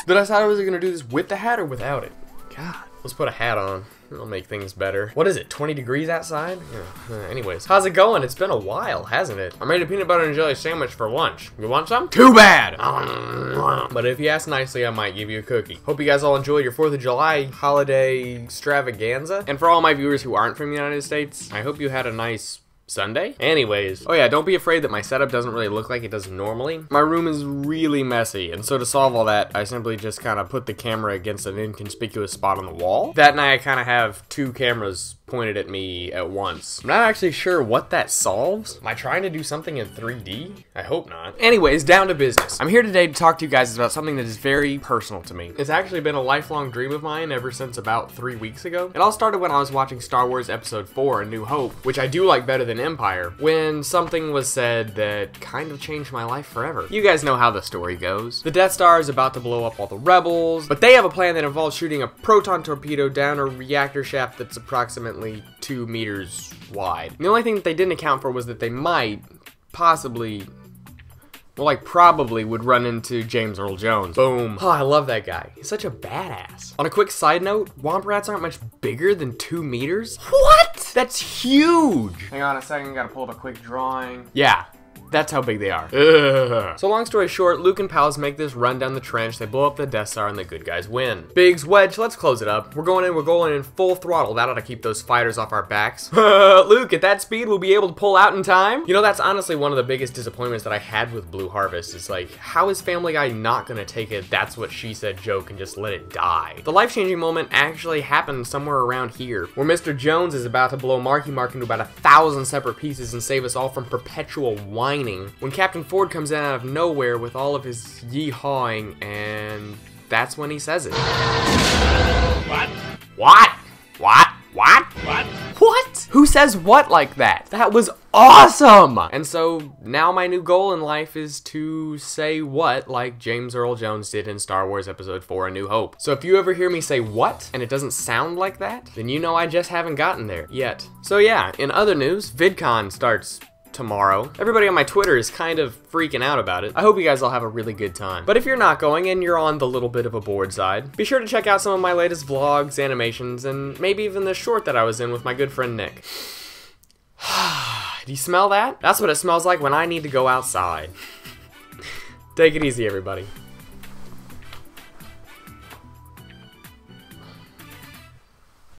But I thought I was gonna do this with the hat or without it. God. Let's put a hat on. It'll make things better. What is it, 20 degrees outside? Yeah. Anyways, how's it going? It's been a while, hasn't it? I made a peanut butter and jelly sandwich for lunch. You want some? Too bad! But if you ask nicely, I might give you a cookie. Hope you guys all enjoyed your 4th of July holiday extravaganza. And for all my viewers who aren't from the United States, I hope you had a nice Sunday? Anyways, oh yeah, don't be afraid that my setup doesn't really look like it does normally. My room is really messy, and so to solve all that, I simply just kind of put the camera against an inconspicuous spot on the wall. That night, I kind of have 2 cameras pointed at me at once. I'm not actually sure what that solves. Am I trying to do something in 3D? I hope not. Anyways, down to business. I'm here today to talk to you guys about something that is very personal to me. It's actually been a lifelong dream of mine ever since about 3 weeks ago. It all started when I was watching Star Wars Episode 4, A New Hope, which I do like better than Empire, when something was said that kind of changed my life forever. You guys know how the story goes. The Death Star is about to blow up all the rebels, but they have a plan that involves shooting a proton torpedo down a reactor shaft that's approximately 2 meters wide. And the only thing that they didn't account for was that they might, possibly, well, like probably would run into James Earl Jones. Boom. Oh, I love that guy. He's such a badass. On a quick side note, Womp Rats aren't much bigger than 2 meters. What? That's huge. Hang on a second, gotta pull up a quick drawing. Yeah. That's how big they are. Ugh. So long story short, Luke and pals make this run down the trench, they blow up the Death Star, and the good guys win. Biggs, Wedge, let's close it up. We're going in full throttle. That ought to keep those fighters off our backs. Luke, at that speed, we'll be able to pull out in time? You know, that's honestly one of the biggest disappointments that I had with Blue Harvest. It's like, how is Family Guy not gonna take it "that's what she said" joke and just let it die? The life-changing moment actually happened somewhere around here, where Mr. Jones is about to blow Marky Mark into about 1,000 separate pieces and save us all from perpetual whining, when Captain Ford comes in out of nowhere with all of his yee-hawing, and that's when he says it. What? What? What? What? What? What? Who says what like that? That was awesome! And so, now my new goal in life is to say what like James Earl Jones did in Star Wars Episode 4, A New Hope. So if you ever hear me say what, and it doesn't sound like that, then you know I just haven't gotten there yet. So yeah, in other news, VidCon starts tomorrow. Everybody on my Twitter is kind of freaking out about it. I hope you guys all have a really good time. But if you're not going and you're on the little bit of a bored side, be sure to check out some of my latest vlogs, animations, and maybe even the short that I was in with my good friend Nick. Do you smell that? That's what it smells like when I need to go outside. Take it easy, everybody.